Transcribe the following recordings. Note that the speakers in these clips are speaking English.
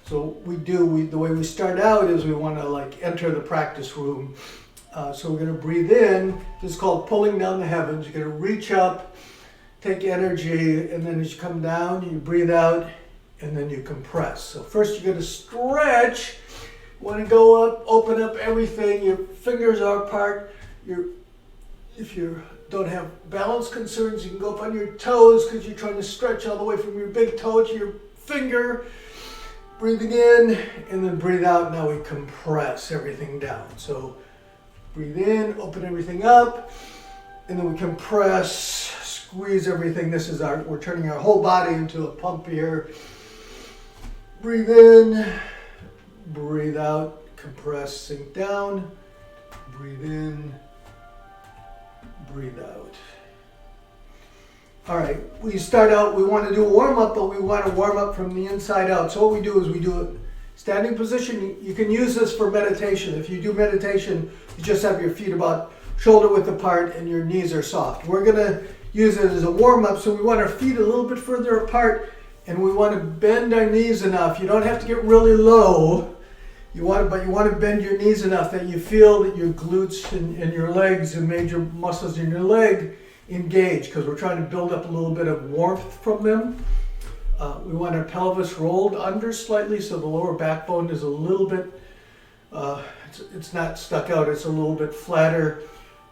So the way we start out is we want to like enter the practice room. So we're going to breathe in. This is called pulling down the heavens. You're going to reach up, take energy, and then as you come down, you breathe out, and then you compress. So first you're going to stretch. You want to go up, open up everything. Your fingers are apart. If you don't have balance concerns, you can go up on your toes because you're trying to stretch all the way from your big toe to your finger. Breathing in and then breathe out. Now we compress everything down. So breathe in, open everything up, and then we compress, squeeze everything. We're turning our whole body into a pump here. Breathe in, breathe out, compress, sink down. Breathe in, breathe out. All right, we start out, we want to do a warm-up, but we want to warm up from the inside out. So what we do is we do a standing position. You can use this for meditation. If you do meditation, you just have your feet about shoulder width apart and your knees are soft. We're going to use it as a warm-up, so we want our feet a little bit further apart and we want to bend our knees enough. You don't have to get really low, but you want to bend your knees enough that you feel that your glutes and your legs and major muscles in your leg engage, because we're trying to build up a little bit of warmth from them. We want our pelvis rolled under slightly so the lower backbone is a little bit, it's not stuck out, it's a little bit flatter.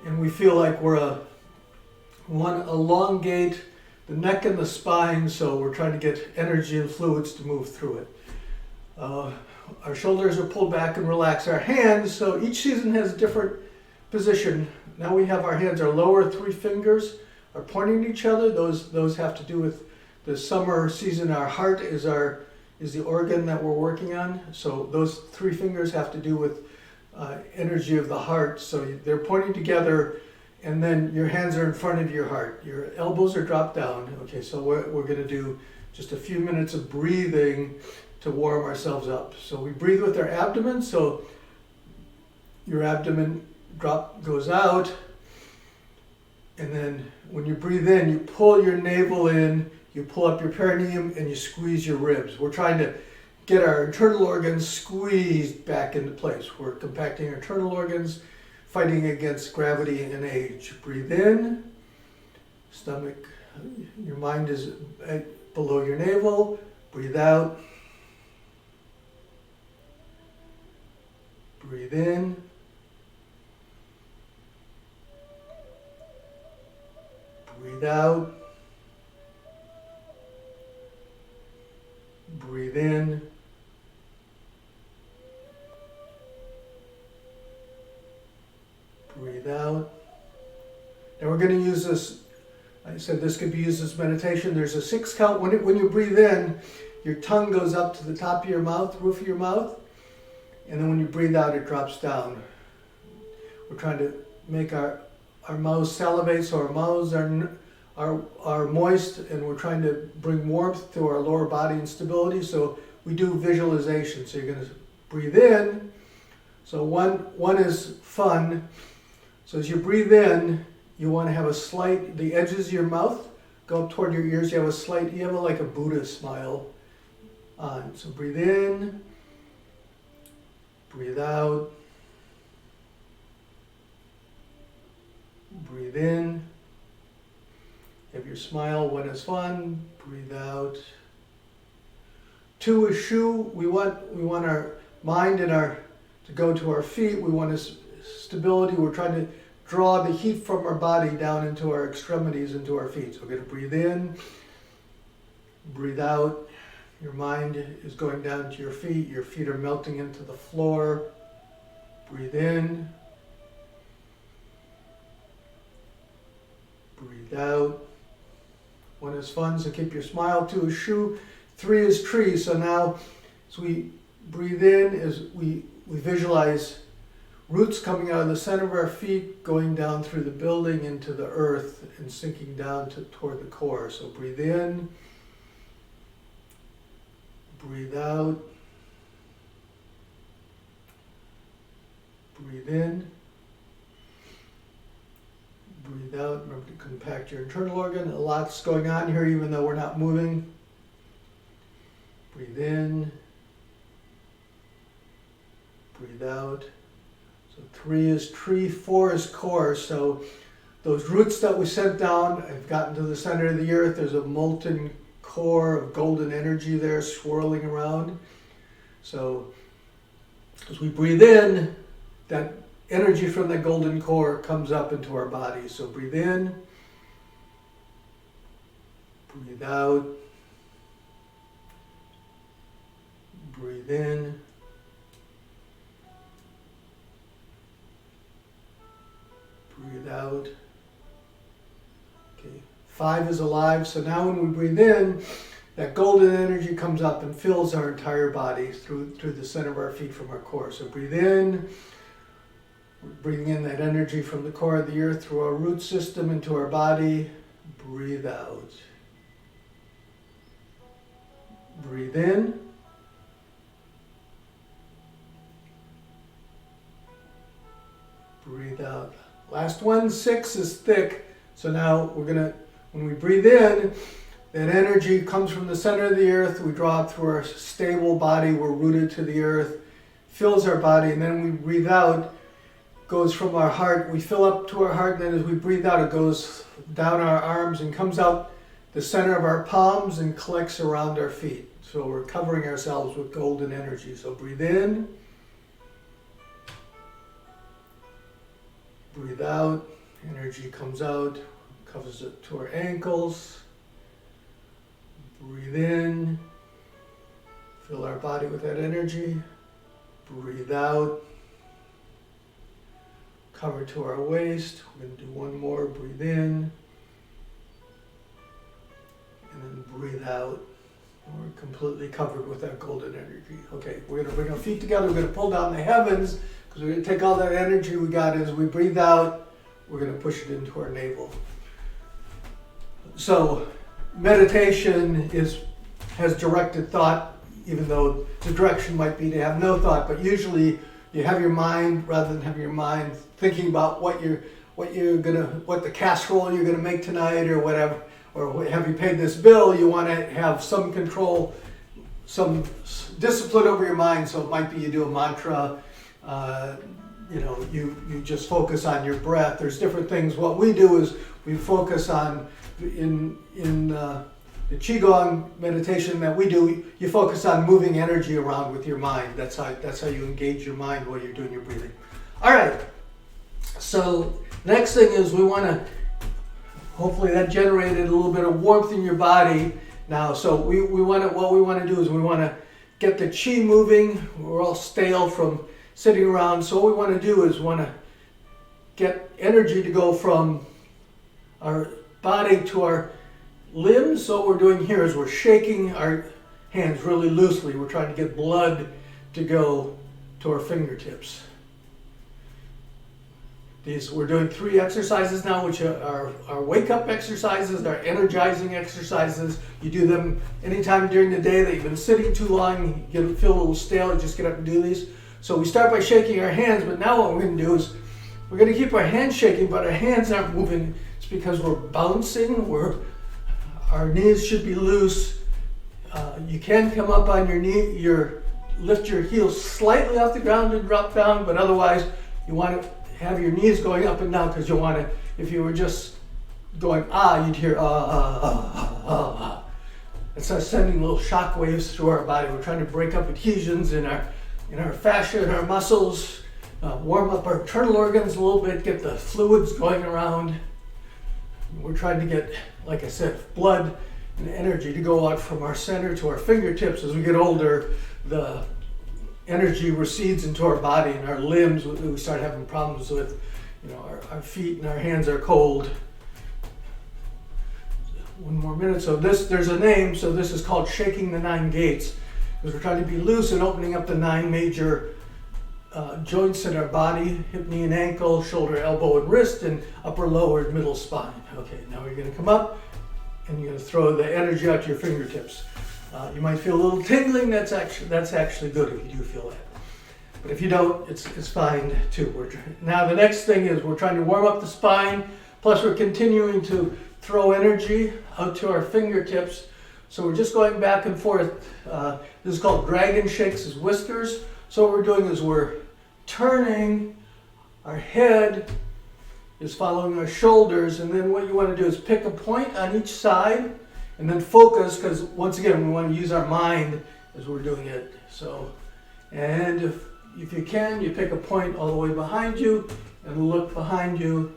And we feel like we want to elongate the neck and the spine, so we're trying to get energy and fluids to move through it. Our shoulders are pulled back and relaxed. Our hands, so each season has a different position. Now we have our hands, our lower three fingers are pointing at each other. Those have to do with the summer season. Our heart is the organ that we're working on. So those three fingers have to do with energy of the heart. So they're pointing together, and then your hands are in front of your heart. Your elbows are dropped down. Okay, so we're going to do just a few minutes of breathing to warm ourselves up. So we breathe with our abdomen. So your abdomen goes out, and then when you breathe in, you pull your navel in, you pull up your perineum, and you squeeze your ribs. We're trying to get our internal organs squeezed back into place. We're compacting our internal organs, fighting against gravity and age. Breathe in, stomach, your mind is below your navel. Breathe out. Breathe in. Breathe out. Breathe in. Breathe out. Now we're going to use this, I said this could be used as meditation. There's a 6 count. When you breathe in, your tongue goes up to the top of your mouth, roof of your mouth, and then when you breathe out, it drops down. We're trying to make our mouths salivate, so our mouths are moist, and we're trying to bring warmth to our lower body and stability. So we do visualization. So you're going to breathe in. So one is fun. So as you breathe in, you want to have the edges of your mouth go up toward your ears. You have like a Buddha smile on. So breathe in, breathe out, breathe in. Have your smile. 1 is fun. Breathe out. 2 is shu. We want our mind and to go to our feet. We want stability. We're trying to draw the heat from our body down into our extremities, into our feet. So we're going to breathe in, breathe out. Your mind is going down to your feet. Your feet are melting into the floor. Breathe in. Breathe out. 1 is fun, so keep your smile. 2 is shu. 3 is tree. So now, as we breathe in, as we visualize roots coming out of the center of our feet, going down through the building into the earth and sinking down toward the core. So breathe in, breathe out, breathe in, breathe out. Remember to compact your internal organ. A lot's going on here even though we're not moving. Breathe in. Breathe out. So 3 is tree, 4 is core. So those roots that we sent down have gotten to the center of the earth. There's a molten core of golden energy there swirling around. So as we breathe in, that energy from the golden core comes up into our body. So breathe in. Breathe out. Breathe in. Breathe out. Okay. 5 is alive. So now when we breathe in, that golden energy comes up and fills our entire body through the center of our feet from our core. So breathe in. We're breathing in that energy from the core of the earth through our root system into our body. Breathe out. Breathe in. Breathe out. Last one, 6 is thick. So now we're going to, when we breathe in, that energy comes from the center of the earth. We draw it through our stable body. We're rooted to the earth. Fills our body. And then we breathe out. Goes from our heart. We fill up to our heart. And then as we breathe out, it goes down our arms and comes out the center of our palms and collects around our feet. So we're covering ourselves with golden energy. So breathe in. Breathe out. Energy comes out. Covers it to our ankles. Breathe in. Fill our body with that energy. Breathe out. Cover to our waist. We're going to do one more. Breathe in. And then breathe out. And we're completely covered with that golden energy. Okay, we're going to bring our feet together. We're going to pull down the heavens because we're going to take all that energy we got as we breathe out. We're going to push it into our navel. So meditation has directed thought, even though the direction might be to have no thought. But usually you have your mind, rather than having your mind thinking about what the casserole you're gonna make tonight or whatever, or have you paid this bill. You want to have some control, some discipline over your mind. So it might be you do a mantra. You just focus on your breath. There's different things. What we do is we focus on in the Qigong meditation that we do. You focus on moving energy around with your mind. That's how you engage your mind while you're doing your breathing. All right. So next thing is we want to. Hopefully that generated a little bit of warmth in your body. Now, so what we want to do is we want to get the chi moving. We're all stale from sitting around. So what we want to do is want to get energy to go from our body to our limbs. So what we're doing here is we're shaking our hands really loosely. We're trying to get blood to go to our fingertips. We're doing 3 exercises now, which are our wake-up exercises, our energizing exercises. You do them anytime during the day that you've been sitting too long, you feel a little stale, you just get up and do these. So we start by shaking our hands, but now what we're going to do is we're going to keep our hands shaking, but our hands aren't moving. It's because we're bouncing. Our knees should be loose. You can come up on your knee, lift your heels slightly off the ground and drop down, but otherwise you want to have your knees going up and down, because you want to, if you were just going you'd hear It starts sending little shock waves through our body. We're trying to break up adhesions in our fascia, in our muscles, warm up our internal organs a little bit, get the fluids going around. We're trying to get, like I said, blood and energy to go out from our center to our fingertips. As we get older, the energy recedes into our body and our limbs. We start having problems with, our feet and our hands are cold. One more minute. So there's a name. So this is called shaking the 9 gates, because we're trying to be loose and opening up the 9 major joints in our body: hip, knee, and ankle, shoulder, elbow, and wrist, and upper, lower, and middle spine. Okay, now you're going to come up and you're going to throw the energy out to your fingertips. You might feel a little tingling. That's actually good if you do feel that. But if you don't, it's fine too. Now the next thing is we're trying to warm up the spine. Plus we're continuing to throw energy out to our fingertips. So we're just going back and forth. This is called dragon shakes, is whiskers. So what we're doing is we're turning, our head is following our shoulders, and then what you want to do is pick a point on each side and then focus, because once again we want to use our mind as we're doing it. So, and if you can, you pick a point all the way behind you and look behind you.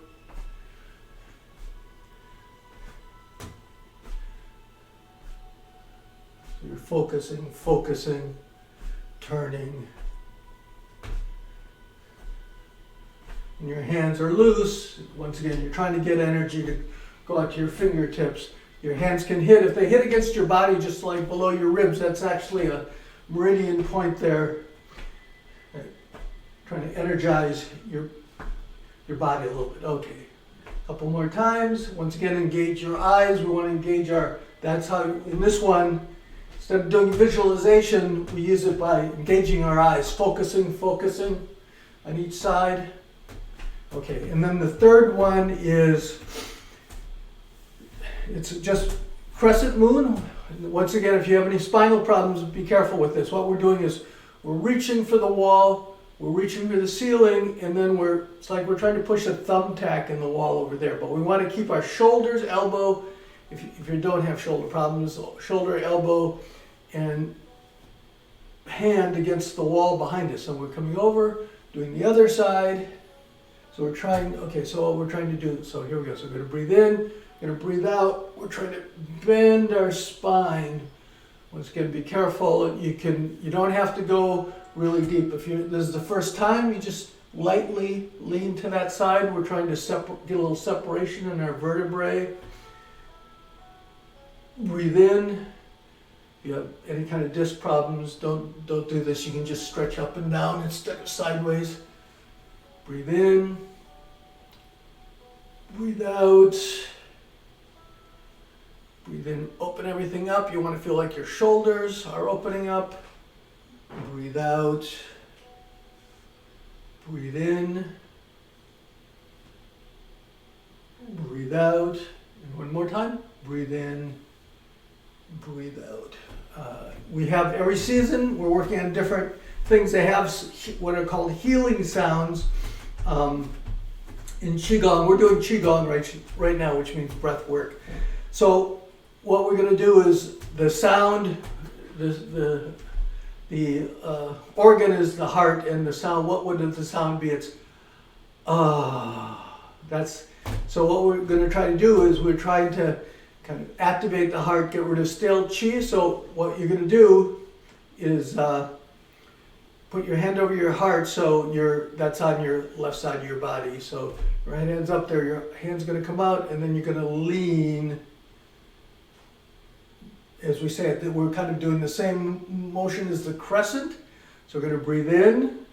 So you're focusing, turning. And your hands are loose. Once again, you're trying to get energy to go out to your fingertips. Your hands can hit, if they hit against your body just like below your ribs, that's actually a meridian point there. Trying to energize your body a little bit. Okay, a couple more times. Once again, engage your eyes. We want to engage that's how, in this one, instead of doing visualization, we use it by engaging our eyes, focusing on each side. Okay, and then the third one is, it's just crescent moon. Once again, if you have any spinal problems, be careful with this. What we're doing is we're reaching for the wall, we're reaching for the ceiling, and then it's like we're trying to push a thumbtack in the wall over there. But we want to keep our shoulders, elbow, if you don't have shoulder problems, shoulder, elbow, and hand against the wall behind us. So we're coming over, doing the other side. So we're trying, okay, so what we're trying to do, so here we go. So we're going to breathe in, going to breathe out. We're trying to bend our spine. Once again, be careful. You don't have to go really deep. This is the first time, you just lightly lean to that side. We're trying to get a little separation in our vertebrae. Breathe in. If you have any kind of disc problems, don't do this. You can just stretch up and down instead of sideways. Breathe in, breathe out, breathe in, open everything up. You want to feel like your shoulders are opening up. Breathe out, breathe in, breathe out. And one more time, breathe in, breathe out. We have every season, we're working on different things. They have what are called healing sounds. In Qigong, we're doing Qigong right now, which means breath work. So what we're going to do is the sound, the organ is the heart, and the sound, what would the sound be? It's that's, so what we're going to try to do is we're trying to kind of activate the heart, get rid of stale qi. So what you're going to do is put your hand over your heart, so that's on your left side of your body. So right hand's up there, your hand's going to come out, and then you're going to lean. As we say it, we're kind of doing the same motion as the crescent. So we're going to breathe in,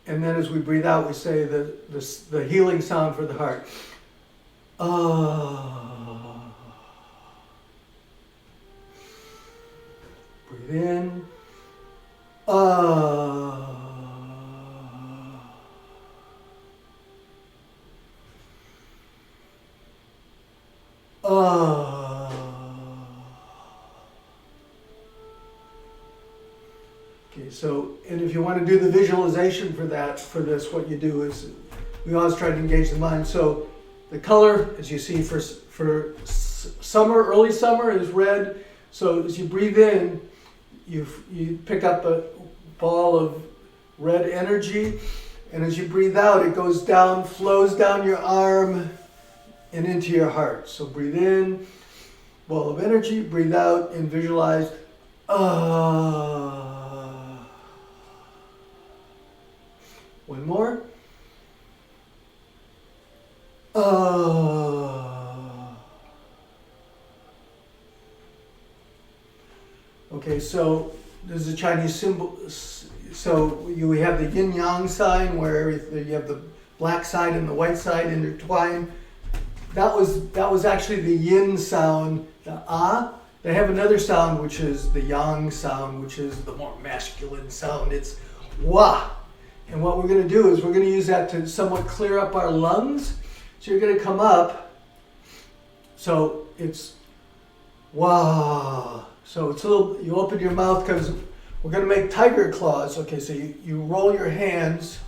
and then as we breathe out, we say the healing sound for the heart. Breathe in. Okay, so, and if you want to do the visualization for this, what you do is, we always try to engage the mind. So the color, as you see for summer, early summer, is red. So as you breathe in, you pick up a ball of red energy, and as you breathe out, it goes down, flows down your arm and into your heart. So breathe in, ball of energy, breathe out, and visualize. One more. Okay, so this is a Chinese symbol. So we have the yin-yang sign, where you have the black side and the white side intertwined. That was actually the yin sound, the ah. They have another sound, which is the yang sound, which is the more masculine sound. It's wah. And what we're going to do is we're going to use that to somewhat clear up our lungs. So you're going to come up. So it's Wow. So it's a little, you open your mouth because we're going to make tiger claws. Okay, so you roll your hands.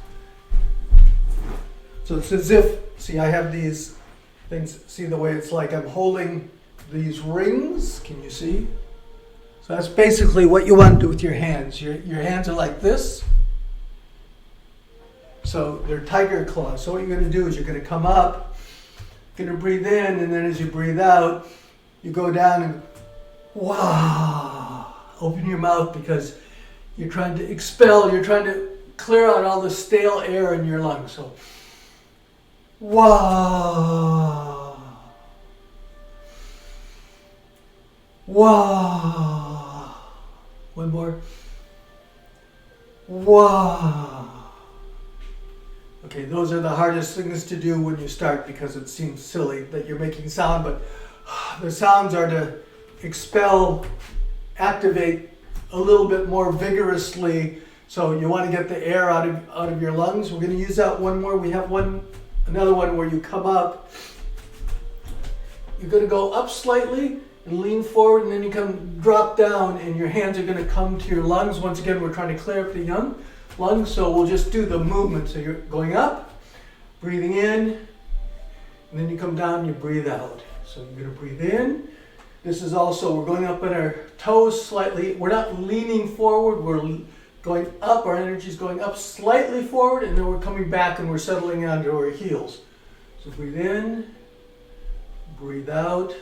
So it's as if, see, I have these things, see the way it's like I'm holding these rings. Can you see? So that's basically what you want to do with your hands. Your hands are like this. So they're tiger claws. So what you're going to do is you're going to come up, you're going to breathe in, and then as you breathe out, you go down and wow. Open your mouth because you're trying to expel, you're trying to clear out all the stale air in your lungs. So wow. Wow. One more. Wow. Okay, those are the hardest things to do when you start because it seems silly that you're making sound, but the sounds are to expel, activate a little bit more vigorously. So you want to get the air out of your lungs. We're going to use that one more. We have another one where you come up. You're going to go up slightly and lean forward, and then you drop down, and your hands are going to come to your lungs. Once again, we're trying to clear up the lungs, so we'll just do the movement. So you're going up, breathing in, and then you come down and you breathe out. So you're going to breathe in. This is also, we're going up on our toes slightly. We're not leaning forward, we're going up. Our energy is going up slightly forward, and then we're coming back and we're settling onto our heels. So breathe in, breathe out,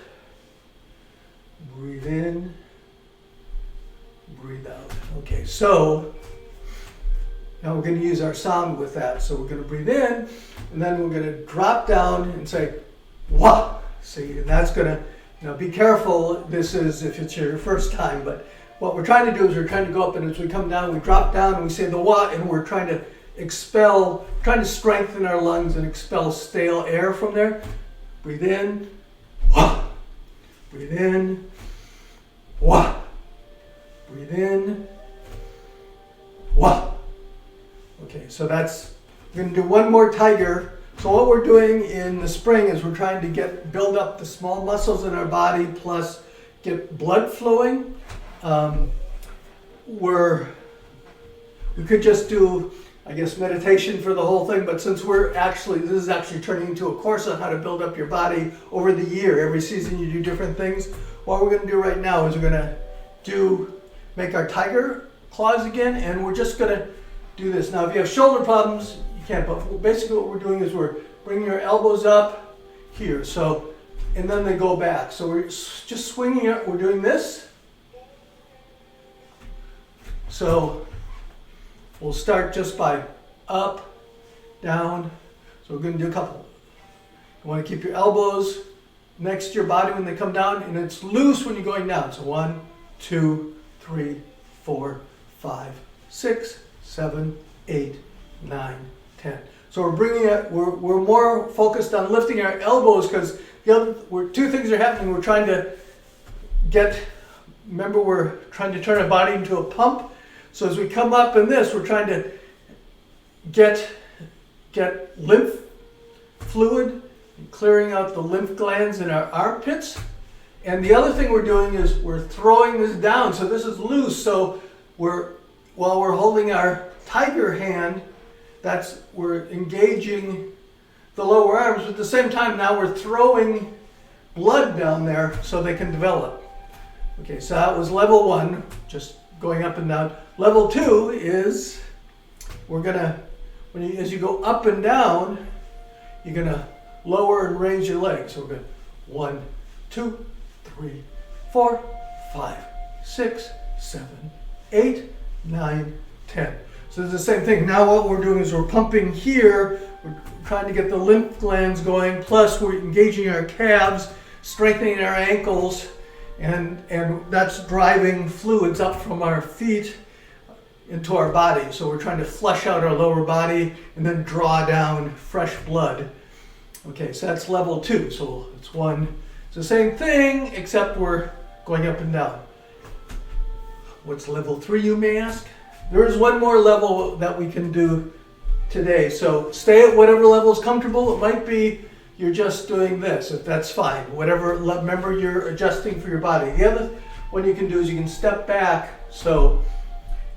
breathe in, breathe out. Okay, so now we're going to use our sound with that. So we're going to breathe in, and then we're going to drop down and say, wah. See, and that's going to, be careful. This is if it's your first time, but what we're trying to do is we're trying to go up, and as we come down, we drop down and we say the wah, and we're trying to expel, trying to strengthen our lungs and expel stale air from there. Breathe in, wah. Breathe in, wah. Breathe in, wah. Okay, so we're going to do one more tiger. So what we're doing in the spring is we're trying to build up the small muscles in our body, plus get blood flowing. We could just do, I guess, meditation for the whole thing, but since this is actually turning into a course on how to build up your body over the year. Every season you do different things. What we're going to do right now is we're going to make our tiger claws again, and we're just going to do this. Now, if you have shoulder problems, you can't, but basically what we're doing is we're bringing our elbows up here, so, and then they go back. So we're just swinging it, we're doing this. So we'll start just by up, down. So we're going to do a couple. You want to keep your elbows next to your body when they come down, and it's loose when you're going down. So 1, 2, 3, 4, 5, 6, 7, 8, 9, 10. So we're bringing it, we're more focused on lifting our elbows because two things are happening. We're trying to remember we're trying to turn our body into a pump. So as we come up in this, we're trying to get lymph fluid, clearing out the lymph glands in our armpits. And the other thing we're doing is we're throwing this down. So this is loose. So while we're holding our tiger hand, we're engaging the lower arms, but at the same time now we're throwing blood down there so they can develop. Okay, so that was level 1, just going up and down. Level 2 is as you go up and down, you're gonna lower and raise your legs. So we're going 1, 2, 3, 4, 5, 6, 7, 8, 9, 10. So it's the same thing. Now what we're doing is we're pumping here, we're trying to get the lymph glands going, plus we're engaging our calves, strengthening our ankles, and that's driving fluids up from our feet into our body. So we're trying to flush out our lower body and then draw down fresh blood. Okay, so that's level 2. So it's the same thing, except we're going up and down. What's level 3, you may ask? There is one more level that we can do today. So stay at whatever level is comfortable. It might be you're just doing this, if that's fine. Whatever, remember you're adjusting for your body. The other one you can do is you can step back, so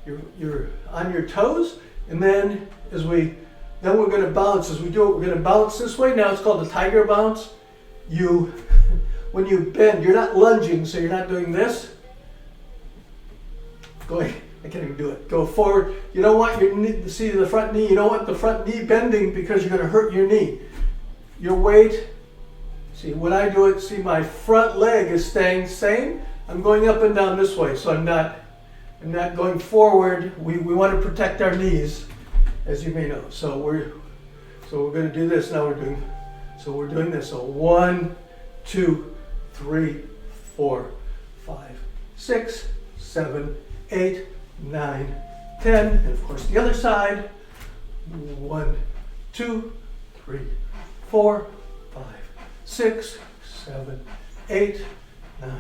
you're on your toes, and then we're going to bounce. As we do it, we're going to bounce this way. Now it's called the tiger bounce. When you bend, you're not lunging, so you're not doing this. I can't even do it. Go forward. You don't want your knee, see the front knee, you don't want the front knee bending because you're going to hurt your knee. Your weight, see when I do it, see my front leg is staying same. I'm going up and down this way, so I'm not going forward. We want to protect our knees, as you may know. So we're going to do this. Now we're doing this. So 1, 2, 3, 4, 5, 6, 7, 8, 9, 10, and of course the other side. 1, 2, 3, 4, 5, 6, 7, 8, 9,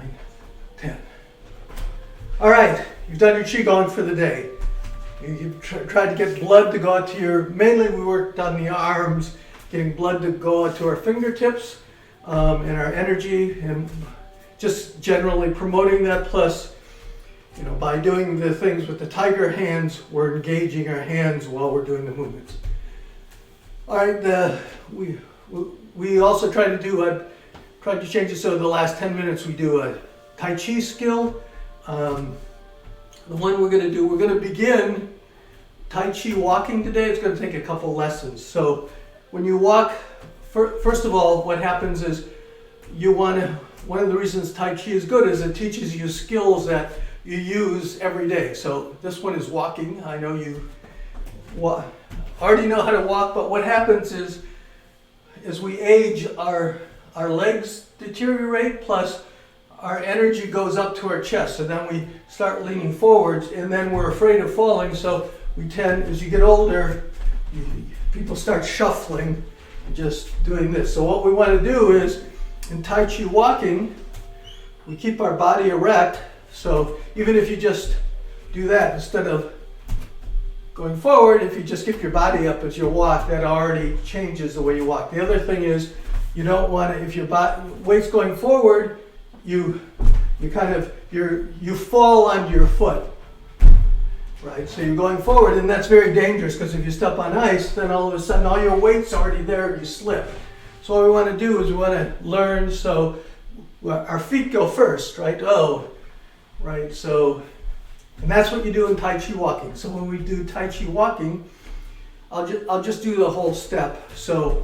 10. All right, you've done your Qigong for the day. You've tried to get blood to go out to mainly we worked on the arms, getting blood to go out to our fingertips and our energy, and just generally promoting that. Plus, by doing the things with the tiger hands, we're engaging our hands while we're doing the movements. All right, we also try to change it so the last 10 minutes we do a Tai Chi skill. The one we're going to begin Tai Chi walking today. It's going to take a couple lessons. So when you walk, first of all, what happens is one of the reasons Tai Chi is good is it teaches you skills that you use every day. So this one is walking. I know you already know how to walk, but what happens is as we age, our legs deteriorate, plus our energy goes up to our chest. So then we start leaning forwards, and then we're afraid of falling. So we tend, as you get older, people start shuffling, just doing this. So what we want to do is, in Tai Chi walking, we keep our body erect. So even if you just do that, instead of going forward, if you just keep your body up as you walk, that already changes the way you walk. The other thing is, you don't want to, if your weight's going forward, you fall onto your foot, right? So you're going forward, and that's very dangerous, because if you step on ice, then all of a sudden all your weight's already there, you slip. So what we want to do is we want to learn, so our feet go first, right? Right, so, and that's what you do in Tai Chi walking. So when we do Tai Chi walking, I'll just do the whole step. So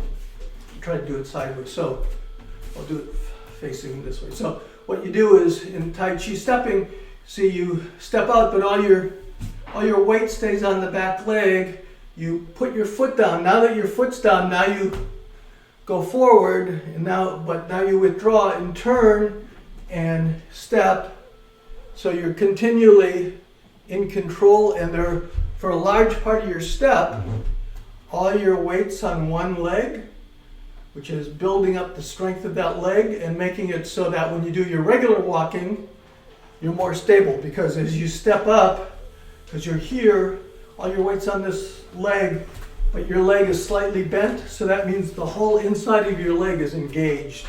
try to do it sideways. So I'll do it facing this way. So what you do is in Tai Chi stepping, see you step out, but all your weight stays on the back leg. You put your foot down. Now that your foot's down, now you go forward, and now you withdraw and turn and step. So you're continually in control, and for a large part of your step, all your weight's on one leg, which is building up the strength of that leg and making it so that when you do your regular walking, you're more stable, because as you step up, because you're here, all your weight's on this leg, but your leg is slightly bent, so that means the whole inside of your leg is engaged.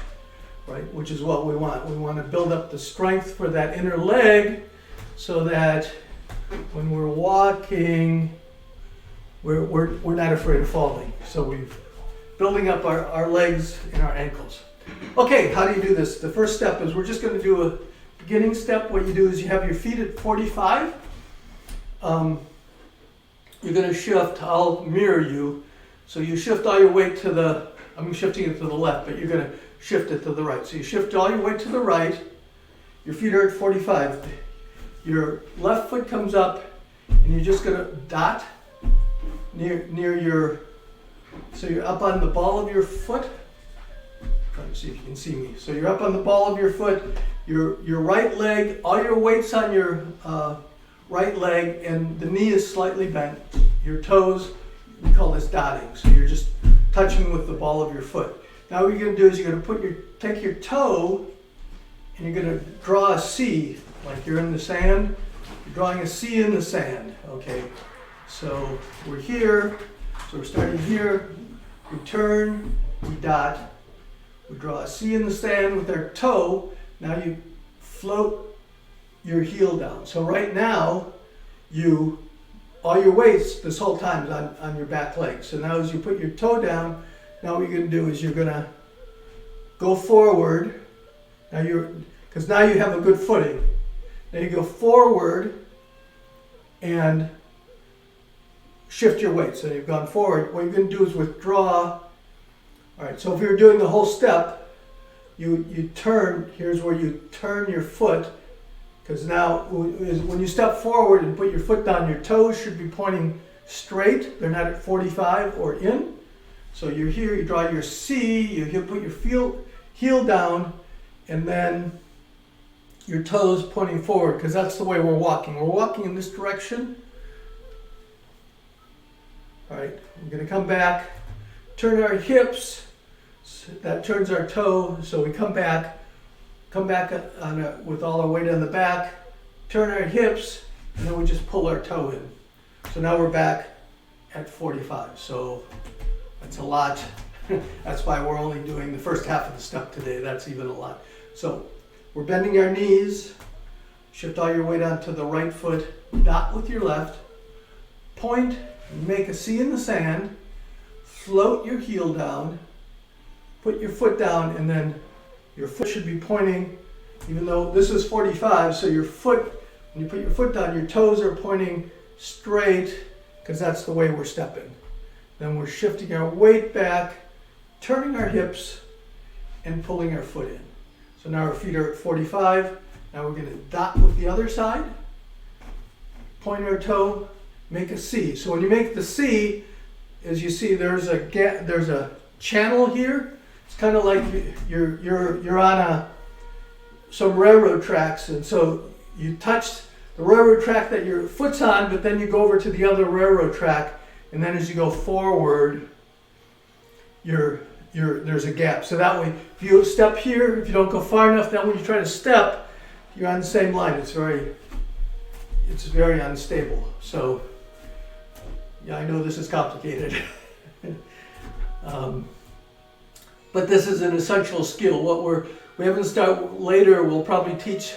Right, which is what we want. We want to build up the strength for that inner leg, so that when we're walking, we're not afraid of falling. So we're building up our legs and our ankles. Okay, how do you do this? The first step is we're just going to do a beginning step. What you do is you have your feet at 45. You're going to shift. I'll mirror you. So you shift all your weight I'm shifting it to the left, but you're going to shift it to the right. So you shift all your weight to the right. Your feet are at 45. Your left foot comes up, and you're just going to dot near your, so you're up on the ball of your foot. Trying to see if you can see me. So you're up on the ball of your foot. Your right leg, all your weight's on your right leg, and the knee is slightly bent. Your toes, we call this dotting. So you're just touching with the ball of your foot. Now what you're going to do is you're going to take your toe, and you're going to draw a C, like you're in the sand. You're drawing a C in the sand, okay? So we're here, so we're starting here, we turn, we dot, We draw a C in the sand with our toe. Now you float your heel down. So right now, all your weight's this whole time is on your back leg. So now as you put your toe down, now what you're going to do is you're going to go forward. Because now you have a good footing. Now you go forward and shift your weight. So you've gone forward. What you're going to do is withdraw. All right, so if you're doing the whole step, you turn. Here's where you turn your foot. Because now when you step forward and put your foot down, your toes should be pointing straight. They're not at 45 or in. So you're here, you draw your C, you put your heel down, and then your toes pointing forward, because that's the way we're walking. We're walking in this direction. All right, we're going to come back, turn our hips. So that turns our toe, so we come back with all our weight on the back, turn our hips, and then we just pull our toe in. So now we're back at 45. So that's a lot. That's why we're only doing the first half of the step today. That's even a lot. So we're bending our knees. Shift all your weight onto the right foot. Dot with your left. Point. Make a C in the sand. Float your heel down. Put your foot down, and then your foot should be pointing, even though this is 45, so your foot, when you put your foot down, your toes are pointing straight, because that's the way we're stepping. Then we're shifting our weight back, turning our hips, and pulling our foot in. So now our feet are at 45. Now we're going to dot with the other side, point our toe, make a C. So when you make the C, as you see, there's a channel here. It's kind of like you're on some railroad tracks, and so you touch the railroad track that your foot's on, but then you go over to the other railroad track, and then as you go forward, there's a gap. So that way, if you step here, if you don't go far enough, then when you try to step, you're on the same line. It's very unstable. So yeah, I know this is complicated. But this is an essential skill. We haven't started later, we'll probably teach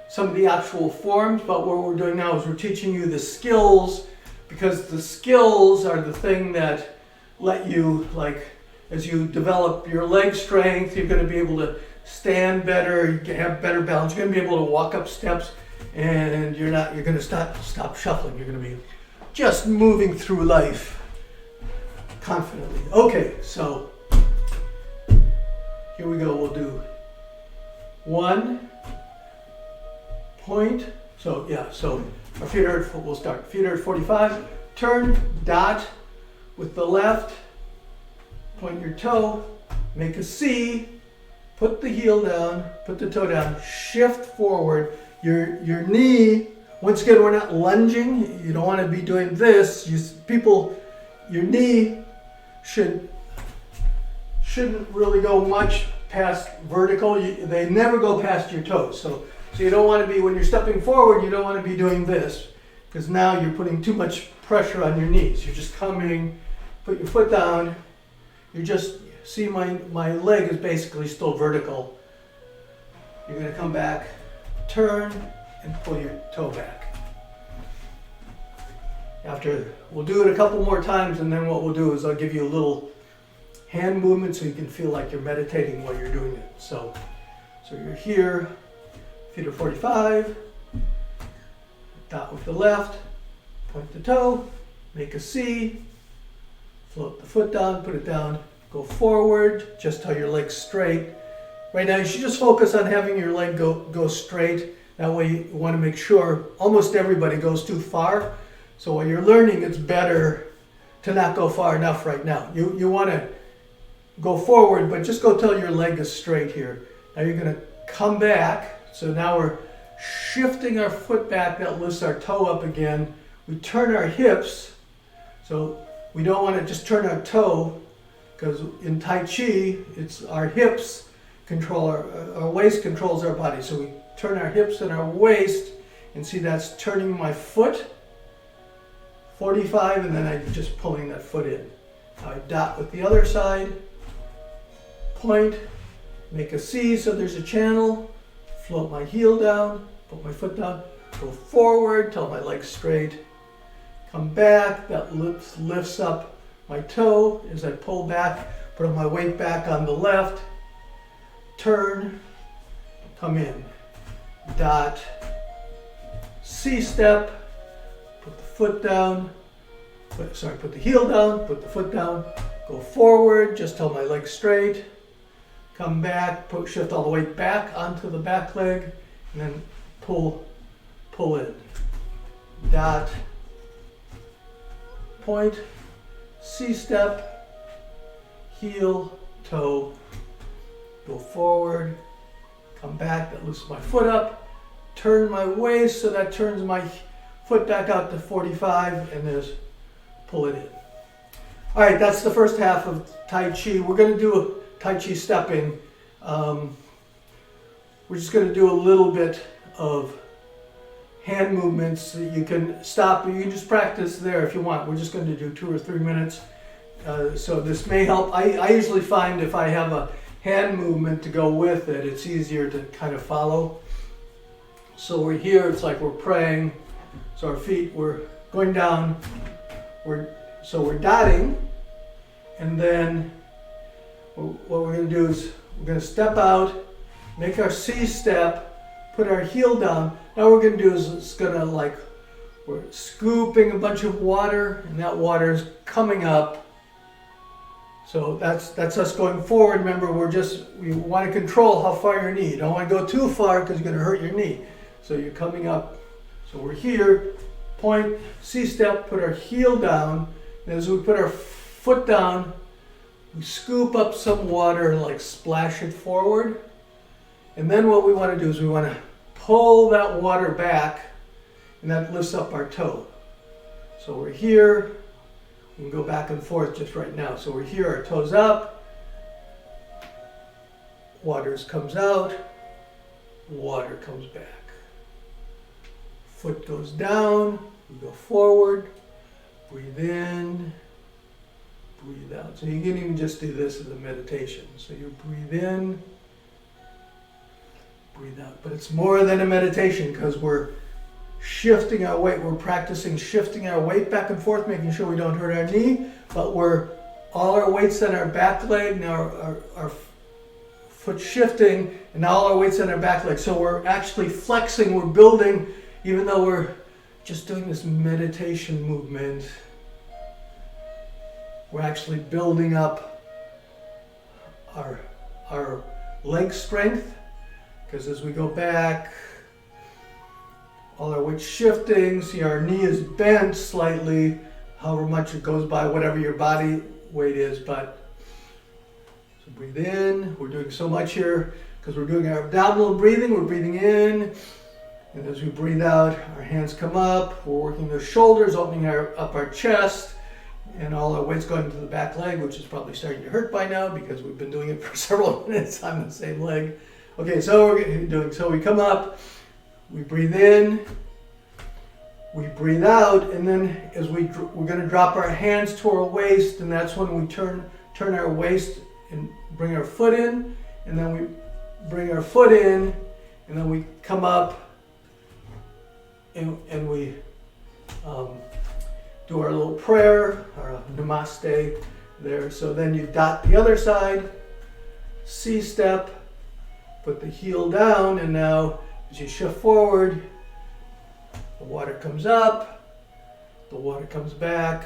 some of the actual forms, but what we're doing now is we're teaching you the skills, because the skills are the thing that let you, like, as you develop your leg strength, you're going to be able to stand better, you can have better balance, you're going to be able to walk up steps, and you're going to stop shuffling. You're going to be just moving through life confidently. Okay, so here we go. We'll do 1 point. So yeah, so our feet are at, we'll start. Feet are at 45. Turn, dot with the left. Point your toe. Make a C. Put the heel down. Put the toe down. Shift forward. Your knee. Once again, we're not lunging. You don't want to be doing this. Your knee shouldn't really go much past vertical. They never go past your toes. So you don't want to be, when you're stepping forward, you don't want to be doing this, because now you're putting too much pressure on your knees. You're just coming, put your foot down. You just see my leg is basically still vertical. You're going to come back, turn, and pull your toe back. We'll do it a couple more times, and then what we'll do is I'll give you a little hand movement so you can feel like you're meditating while you're doing it. So you're here, feet are 45, dot with the left, point the toe, make a C, float the foot down, put it down, go forward, just how your leg's straight. Right now you should just focus on having your leg go straight. That way you want to make sure almost everybody goes too far. So while you're learning, it's better to not go far enough right now. You want to go forward, but just go till your leg is straight here. Now you're going to come back. So now we're shifting our foot back. That lifts our toe up again. We turn our hips. So we don't want to just turn our toe, because in Tai Chi, it's our hips control our waist controls our body. So we turn our hips and our waist, and see that's turning my foot 45, and then I'm just pulling that foot in. I dot with the other side, point, make a C so there's a channel, float my heel down, put my foot down, go forward, tell my legs straight, come back, that lifts up my toe as I pull back, put my weight back on the left, turn, come in, dot, C step, put the foot down, put the heel down, put the foot down, go forward, just tell my legs straight, come back, shift all the weight back onto the back leg, and then pull in. Dot, point, C step, heel, toe, go forward, come back, that lifts my foot up, turn my waist so that turns my foot back out to 45, and then pull it in. All right, that's the first half of Tai Chi. We're going to do a Tai Chi stepping. We're just going to do a little bit of hand movements. You can stop, you can just practice there if you want. We're just going to do 2 or 3 minutes. So this may help. I usually find if I have a hand movement to go with it, it's easier to kind of follow. So we're here, it's like we're praying. So our feet, we're going down. So we're dotting, and then what we're going to do is we're going to step out, make our C step, put our heel down. Now what we're going to do is it's going to like, we're scooping a bunch of water, and that water is coming up. So that's us going forward. Remember, we want to control how far your knee. You don't want to go too far because you're going to hurt your knee. So you're coming up. So we're here, point, C step, put our heel down. And as we put our foot down, we scoop up some water and like splash it forward. And then what we want to do is we want to pull that water back, and that lifts up our toe. So we're here. We can go back and forth just right now. So we're here, our toes up. Water comes out. Water comes back. Foot goes down. We go forward. Breathe in. Breathe out. So you can even just do this as a meditation. So you breathe in. Breathe out. But it's more than a meditation because we're shifting our weight. We're practicing shifting our weight back and forth, making sure we don't hurt our knee, but all our weight's on our back leg, now our foot shifting, and now all our weight's on our back leg. So we're actually flexing, we're building, even though we're just doing this meditation movement, we're actually building up our leg strength, because as we go back, all our weight shifting, see our knee is bent slightly, however much it goes by, whatever your body weight is, but so breathe in. We're doing so much here because we're doing our abdominal breathing. We're breathing in, and as we breathe out, our hands come up. We're working the shoulders, opening up our chest, and all our weight's going to the back leg, which is probably starting to hurt by now because we've been doing it for several minutes on the same leg. Okay, so we come up. We breathe in, we breathe out, and then as we're going to drop our hands to our waist, and that's when we turn our waist and bring our foot in, and then we bring our foot in, and then we come up, and we do our little prayer, our namaste there. So then you dot the other side, C step, put the heel down, and now as you shift forward, the water comes up, the water comes back.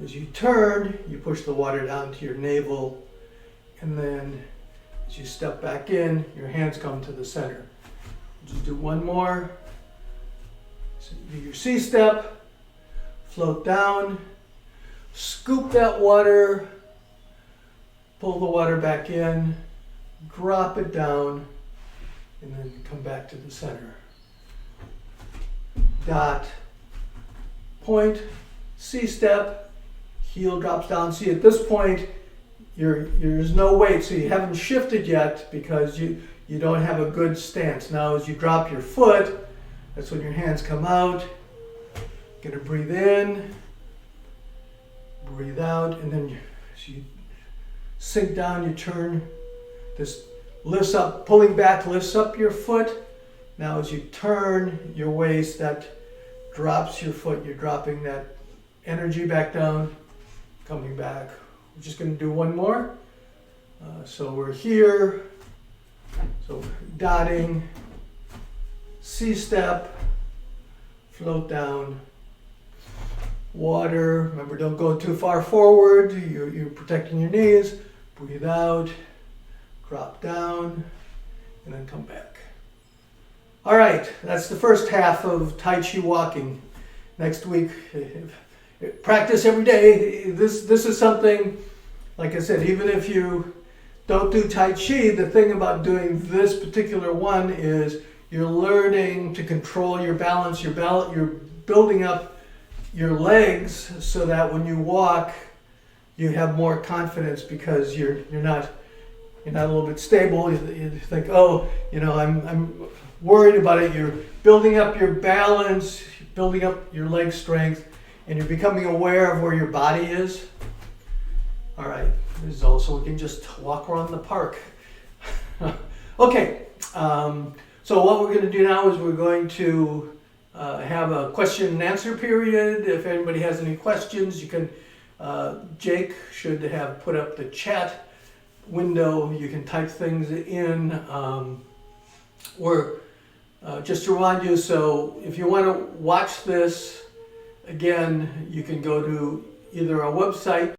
As you turn, you push the water down to your navel, and then as you step back in, your hands come to the center. Just do one more. So you do your C step, float down, scoop that water, pull the water back in, drop it down, and then come back to the center. Dot, point, C step, heel drops down. See, at this point, there's no weight, so you haven't shifted yet because you don't have a good stance. Now, as you drop your foot, that's when your hands come out. You're gonna breathe in, breathe out, and then as you sink down, you turn this lifts up, pulling back lifts up your foot. Now as you turn your waist, that drops your foot. You're dropping that energy back down, coming back. We're just going to do one more. So we're here. So dotting, C-step, float down. Water, remember, don't go too far forward. You're protecting your knees. Breathe out, drop down, and then come back. All right, that's the first half of Tai Chi walking. Next week, practice every day. This is something, like I said, even if you don't do Tai Chi, the thing about doing this particular one is you're learning to control your balance. You're building up your legs so that when you walk, you have more confidence because you're not a little bit stable. You think, oh, I'm worried about it. You're building up your balance, building up your leg strength, and you're becoming aware of where your body is. All right, this is also, we can just walk around the park. Okay, so what we're going to do now is we're going to have a question and answer period. If anybody has any questions, you can, Jake should have put up the chat window. You can type things in. Just to remind you, so if you want to watch this again, you can go to either our website